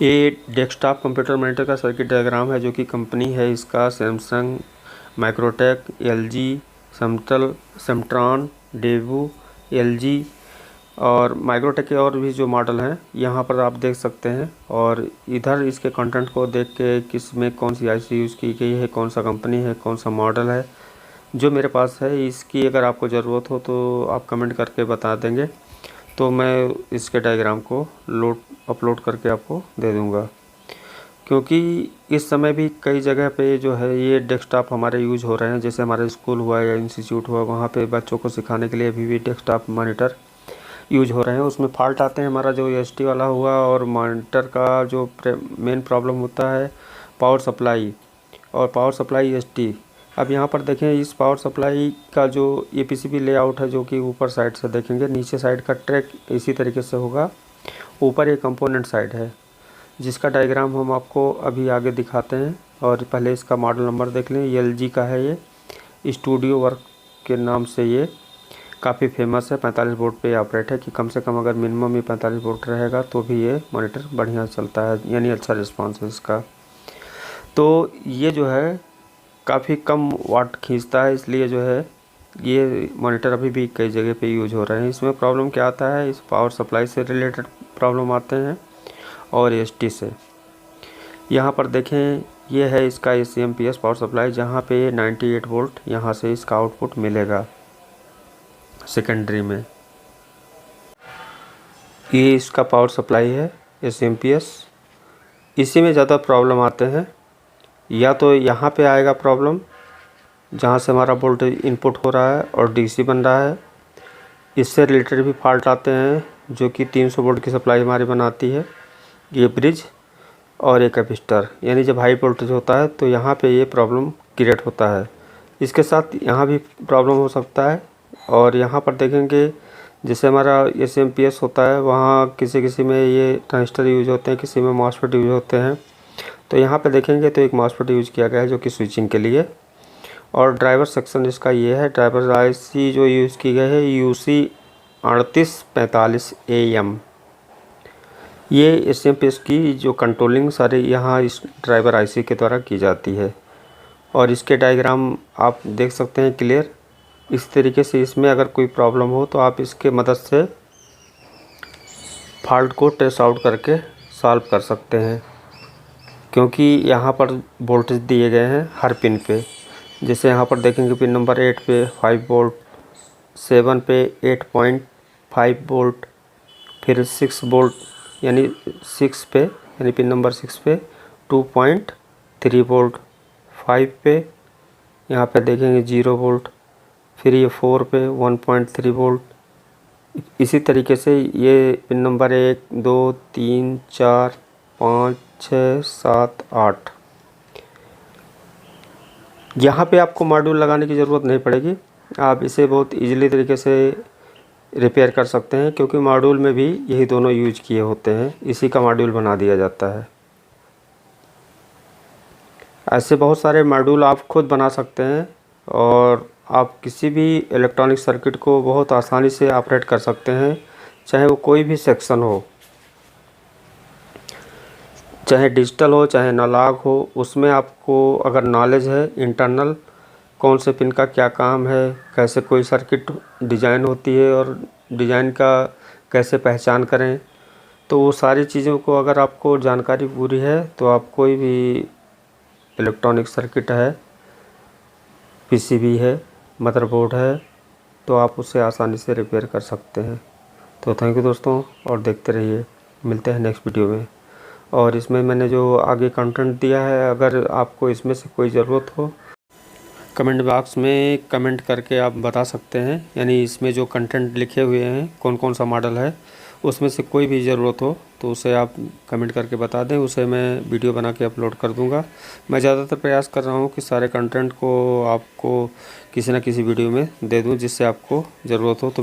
ये desktop computer monitor का circuit diagram है, जो कि कंपनी है इसका Samsung, Microtek, LG, Semtron, Daewoo, LG और माइक्रोटेक के और भी जो मॉडल हैं यहाँ पर आप देख सकते हैं। और इधर इसके कंटेंट को देख के किस में कौन सी आईसी यूज़ की गई है, कौन सा कंपनी है, कौन सा मॉडल है, जो मेरे पास है इसकी अगर आपको ज़रूरत हो तो आप कमेंट करके बता देंगे, तो मैं इसके डायग्राम को अपलोड करके आपको दे दूंगा। क्योंकि इस समय भी कई जगह पे जो है ये डेस्कटॉप हमारे यूज़ हो रहे हैं, जैसे हमारे स्कूल हुआ या इंस्टीट्यूट हुआ, वहाँ पे बच्चों को सिखाने के लिए अभी भी डेस्कटॉप मॉनिटर यूज हो रहे हैं। उसमें फॉल्ट आते हैं, हमारा जो एसटी वाला हुआ, और मॉनिटर का जो मेन प्रॉब्लम होता है पावर सप्लाई, और पावर सप्लाई एसटी। अब यहाँ पर देखें, इस पावर सप्लाई का जो ये पीसीबी लेआउट है, जो कि ऊपर साइड से देखेंगे, नीचे साइड का ट्रैक इसी तरीके से होगा, ऊपर ये कंपोनेंट साइड है, जिसका डायग्राम हम आपको अभी आगे दिखाते हैं। और पहले इसका मॉडल नंबर देख लें, एलजी का है ये, स्टूडियो वर्क के नाम से ये काफ़ी फेमस है। 45 वोल्ट पे ऑपरेट है, कि कम से कम अगर मिनिमम ही 45 वोल्ट रहेगा तो भी ये मॉनिटर बढ़िया चलता है, यानी अच्छा रिस्पांस है इसका। तो ये जो है काफ़ी कम वाट खींचता है, इसलिए जो है ये मॉनिटर अभी भी कई जगह पे यूज हो रहे हैं। इसमें प्रॉब्लम क्या आता है, इस पावर सप्लाई से रिलेटेड प्रॉब्लम आते हैं और एसटी से। यहाँ पर देखें, ये है इसका ACMPS पावर सप्लाई, जहाँ पे 98 वोल्ट यहाँ से इसका आउटपुट मिलेगा सेकेंडरी में। ये इसका पावर सप्लाई है ACMPS। इसी में ज़्यादा प्रॉब्लम आते हैं, या तो यहाँ पे आएगा प्रॉब्लम जहाँ से हमारा वोल्टेज इनपुट हो रहा है और डीसी बन रहा है। इससे रिलेटेड भी फॉल्ट आते हैं, जो कि 300 वोल्ट की सप्लाई हमारी बनाती है, ये ब्रिज और एक कैपेसिटर। यानी जब हाई वोल्टेज होता है तो यहाँ पे ये प्रॉब्लम क्रिएट होता है। इसके साथ यहाँ भी प्रॉब्लम हो सकता है। और यहाँ पर देखेंगे, जैसे हमारा ACMPS होता है, वहाँ किसी किसी में ये ट्रांजिस्टर यूज होते हैं, किसी में मॉसफेट यूज होते हैं। तो यहाँ पे देखेंगे तो एक मॉसफेट यूज किया गया है, जो कि स्विचिंग के लिए। और ड्राइवर सेक्शन इसका ये है, ड्राइवर IC जो यूज़ की गई है UC 3845 AM। ये ACMPS की जो कंट्रोलिंग सारे यहाँ इस ड्राइवर IC के द्वारा की जाती है। और इसके डायग्राम आप देख सकते हैं क्लियर। इस तरीके से इसमें अगर कोई प्रॉब्लम हो तो आप इसके मदद से फॉल्ट को ट्रेस आउट करके सॉल्व कर सकते हैं, क्योंकि यहाँ पर वोल्टेज दिए गए हैं हर पिन पे। जैसे यहाँ पर देखेंगे पिन नंबर 8 पे 5 वोल्ट, 7 पे 8.5 वोल्ट, फिर 6 वोल्ट यानी 6 पे, यानी पिन नंबर 6 पे 2.3 वोल्ट, 5 पे यहाँ पे देखेंगे 0 वोल्ट, फिर ये 4 पे 1.3 वोल्ट। इसी तरीके से ये पिन नंबर 1, 2, 3, 4, 5, 6, 7, 8। यहाँ पे आपको मॉड्यूल लगाने की ज़रूरत नहीं पड़ेगी, आप इसे बहुत इजीली तरीके से रिपेयर कर सकते हैं, क्योंकि मॉड्यूल में भी यही दोनों यूज किए होते हैं, इसी का मॉड्यूल बना दिया जाता है। ऐसे बहुत सारे मॉड्यूल आप खुद बना सकते हैं, और आप किसी भी इलेक्ट्रॉनिक सर्किट को बहुत आसानी से ऑपरेट कर सकते हैं, चाहे वो कोई भी सेक्शन हो, चाहे डिजिटल हो चाहे एनालॉग हो। उसमें आपको अगर नॉलेज है इंटरनल, कौन से पिन का क्या काम है, कैसे कोई सर्किट डिज़ाइन होती है और डिज़ाइन का कैसे पहचान करें, तो वो सारी चीज़ों को अगर आपको जानकारी पूरी है तो आप कोई भी इलेक्ट्रॉनिक सर्किट है, PCB है, मदरबोर्ड है, तो आप उसे आसानी से रिपेयर कर सकते हैं। तो थैंक यू दोस्तों, और देखते रहिए, मिलते हैं नेक्स्ट वीडियो में। और इसमें मैंने जो आगे कंटेंट दिया है, अगर आपको इसमें से कोई ज़रूरत हो, कमेंट बॉक्स में कमेंट करके आप बता सकते हैं। यानी इसमें जो कंटेंट लिखे हुए हैं, कौन कौन सा मॉडल है, उसमें से कोई भी ज़रूरत हो तो उसे आप कमेंट करके बता दें, उसे मैं वीडियो बना के अपलोड कर दूंगा। मैं ज़्यादातर प्रयास कर रहा हूं कि सारे कंटेंट को आपको किसी न किसी वीडियो में दे दूं, जिससे आपको ज़रूरत हो तो